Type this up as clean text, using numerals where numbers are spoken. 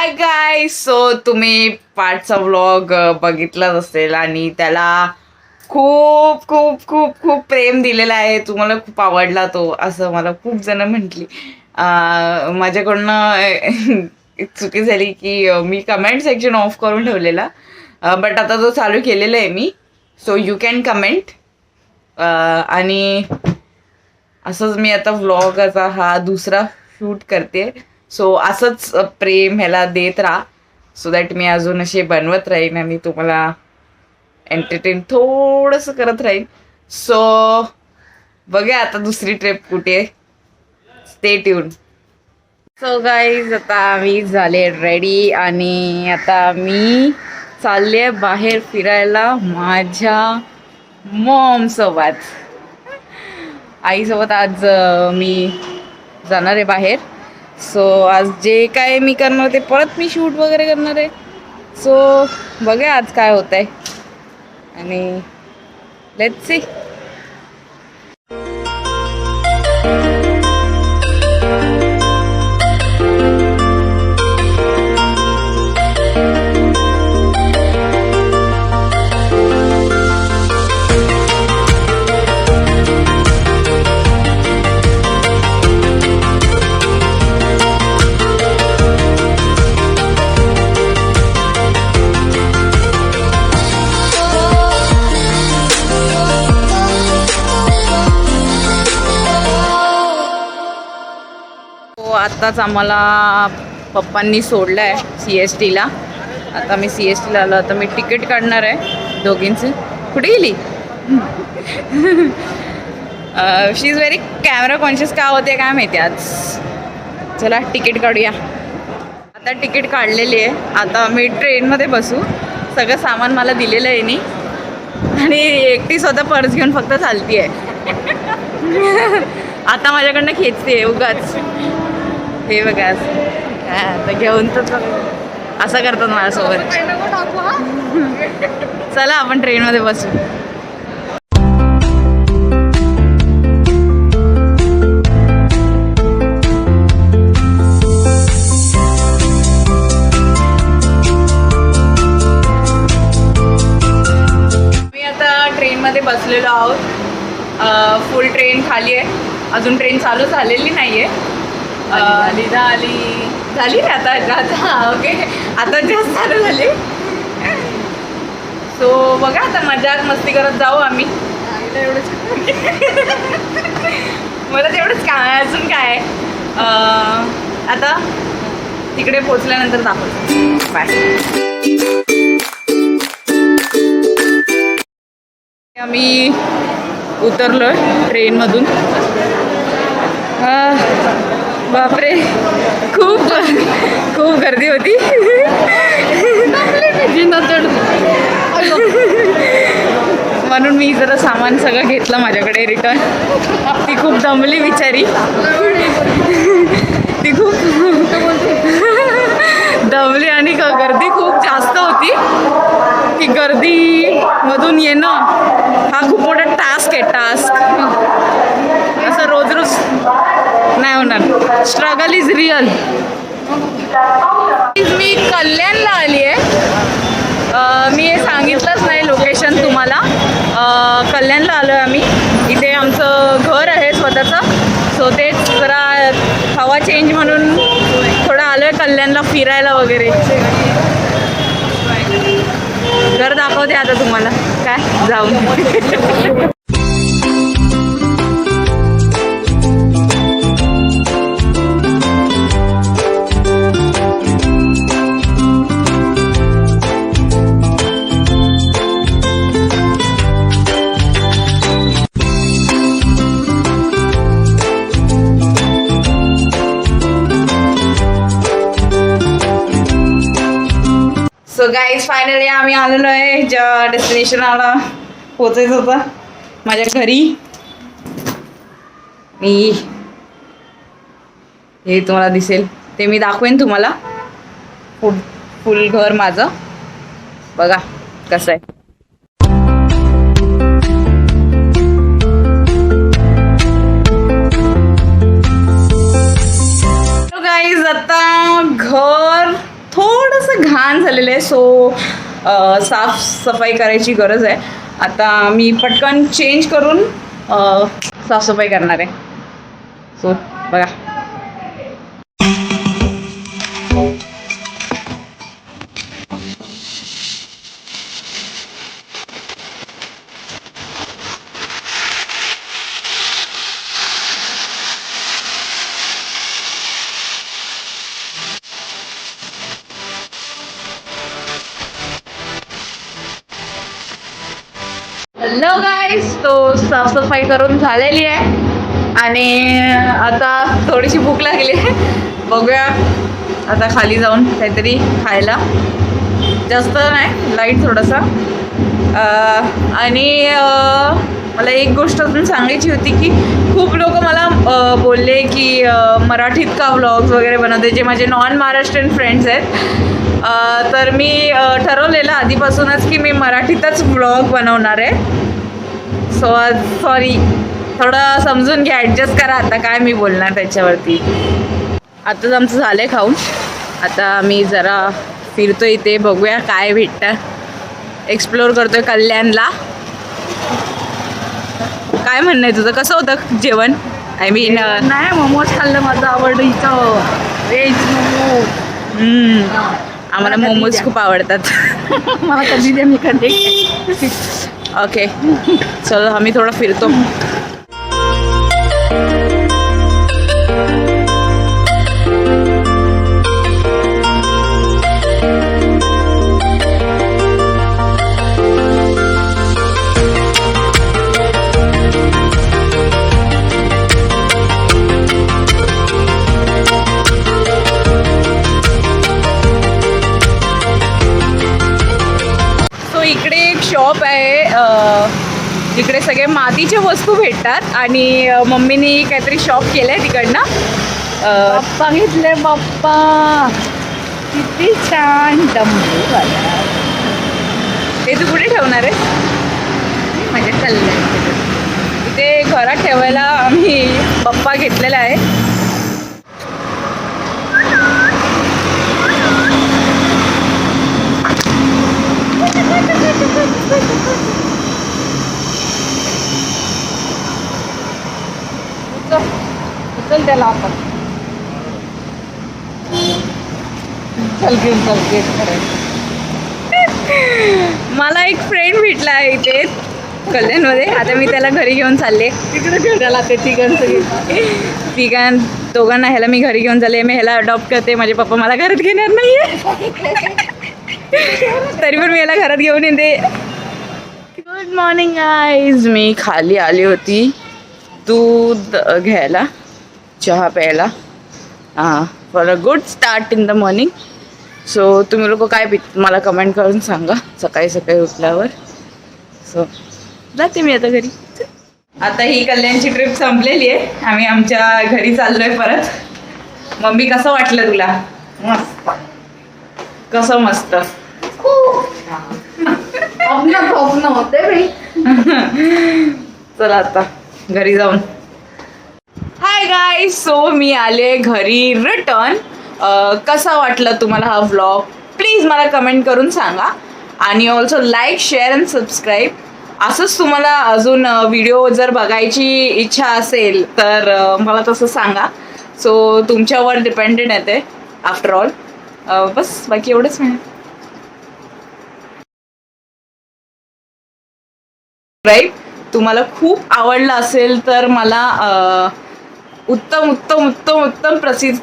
Hi guys. So तुम्ही पार्टचा vlog बघितलाच असेल आणि त्याला खूप खूप खूप खूप प्रेम दिलेलं आहे. तुम्हाला खूप आवडला तो असं मला खूप जण म्हटली. माझ्याकडनं चुकी झाली की मी कमेंट सेक्शन ऑफ करून ठेवलेला, बट आता तो चालू केलेला आहे मी. So you can comment. आणि असंच मी आता व्लॉगचा हा दुसरा शूट करते. सो असंच प्रेम ह्याला देत राहा, सो दॅट मी अजून असे बनवत राहीन आणि तुम्हाला एंटरटेन थोडंसं करत राहीन. सो बघा आता दुसरी ट्रिप कुठे. Stay tune. सो गाईज आता मी झाले रेडी आणि आता मी चालले बाहेर फिरायला माझ्या मॉम सोबत. आईसोबत आज मी जाणार आहे बाहेर. सो आज जे काय मी करणार ते परत मी शूट वगैरे करणार आहे. सो बघा आज काय होत आहे आणि लेट्स सी. आत्ताच आम्हाला पप्पांनी सोडलं आहे CSTला. आता मी CSTला आलो. आता मी तिकीट काढणार आहे दोघींची. कुठे गेली? शी इज व्हेरी कॅमेरा कॉन्शियस का होते काय माहिती आज. चला तिकीट काढूया. आता तिकीट काढलेली आहे. आता मी ट्रेनमध्ये बसू. सगळं सामान मला दिलेलं आहे नी आणि एकटी स्वतः पर्स घेऊन फक्त चालती आहे. आता माझ्याकडनं खेचते उगाच. हे बघा आता घेऊन तर असं करतात माझ्यासोबत. चला आपण ट्रेनमध्ये बसू. मी आता ट्रेनमध्ये बसलेलो आहोत. फुल ट्रेन खाली आहे. अजून ट्रेन चालू झालेली नाही आहे. झाली आता ओके. आता जास्त चालू झाली. सो बघा आता मजाक मस्ती करत जाऊ आम्ही. मला तेवढंच काय अजून काय. आता तिकडे पोचल्यानंतर दाखवतो. बाय. आम्ही उतरलोय ट्रेनमधून. बापरे खूप खूप गर्दी होती. म्हणून मी जरा सामान सगळं घेतलं माझ्याकडे रिटर्न. ती खूप दमली बिचारी. ती खूप दमली आणि गर्दी खूप जास्त होती. ती गर्दीमधून येणं हा खूप मोठा टास्क आहे. टास्क असं रोज रोज नाही होणार. Struggle is real. मी कल्याणला आली आहे. मी हे सांगितलंच नाही लोकेशन तुम्हाला. कल्याणला आलो आहे आम्ही. इथे आमचं घर आहे स्वतःचं. सो तेच जरा हवा चेंज म्हणून थोडं आलो आहे कल्याणला फिरायला वगैरे. घर दाखवते आता तुम्हाला काय जाऊन. सो गाईज फायनली आम्ही आलेलो आहे ज्या डेस्टिनेशनला पोचायचं होतं माझ्या घरी. मी हे तुम्हाला दिसेल ते मी दाखवेन तुम्हाला. फुल घर माझं बघा कसं आहे. गाईज आता घर थोडंसं घाण झालेलं आहे. सो साफसफाई करायची गरज आहे. आता मी पटकन चेंज करून साफसफाई करणार आहे. सो बघा. हॅलो गाईज, तो साफसफाई करून झालेली आहे आणि आता थोडीशी भूक लागली आहे. बघूया आता खाली जाऊन काहीतरी खायला. जास्त नाही, लाईट थोडंसं. आणि मला एक गोष्ट अजून सांगायची होती की खूप लोक मला बोलले की मराठीत का व्लॉग्स वगैरे बनवते, जे माझे नॉन महाराष्ट्रीयन फ्रेंड्स आहेत. तर मी ठरवलेलं आधीपासूनच की मी मराठीतच व्लॉग बनवणार आहे. सो सॉरी, थोडं समजून घ्या, ॲडजस्ट करा. आता काय मी बोलणार त्याच्यावरती. आताच आमचं झालं आहे खाऊन. आता मी जरा फिरतो इथे, बघूया काय भेटतं. एक्सप्लोअर करतोय कल्याणला. काय म्हणणं आहे तुझं, कसं होतं जेवण? आय मीन नाही, मोमोज खाल्लं, माझं आवडलं इथं व्हेज मोमोज. आम्हाला मोमोज खूप आवडतात. मला कधी दे, मी कधी. ओके, चलो आम्ही थोडं फिरतो. इकडे एक शॉप आहे जिकडे सगळे मातीचे वस्तू भेटतात आणि मम्मीनी काहीतरी शॉप केलं आहे तिकडनं. बाप्पा घेतले, बाप्पा किती छान डमरू झाला. ते तू कुठे ठेवणार आहे? माझ्या कल्याण इथे घरात ठेवायला आम्ही बाप्पा घेतलेला आहे. चल त्याला आपण चल घेऊन चल गेट करायचं. मला एक फ्रेंड भेटला आहे इथे कल्याणमध्ये. आता मी त्याला घरी घेऊन चालले. तिकडे घेऊन ते दोघांना ह्याला मी घरी घेऊन चालले. मी ह्याला अडॉप्ट करते. माझे पप्पा मला घरात घेणार नाहीये. तरी पण मी ह्याला घरात घेऊन येते. Good morning guys. मी खाली आली होती दूध घ्यायला, चहा प्यायला, for a good start in the morning. So तुम्ही लोक काय मला कमेंट करून सांगा सकाळी सकाळी उठल्यावर. सो जाते मी आता घरी. आता ही कल्याणची ट्रिप संपलेली आहे. आम्ही आमच्या घरी चाललोय परत. मम्मी, कसं वाटलं तुला? मस्त. कसं मस्त? होते बाई. चला आता घरी जाऊन. हाय गाईज, सो मी आले घरी रिटर्न. कसा वाटलं तुम्हाला हा व्लॉग? प्लीज मला कमेंट करून सांगा. आणि also like, share and subscribe. असंच तुम्हाला अजून व्हिडिओ जर बघायची इच्छा असेल तर मला तसं सांगा. सो तुमच्यावर डिपेंडेंट आहे ते आफ्टर ऑल. बस बाकी एवढंच नाही. राईट, तुम्हाला खूप आवडलं असेल तर मला उत्तम उत्तम उत्तम उत्तम प्रसिद्ध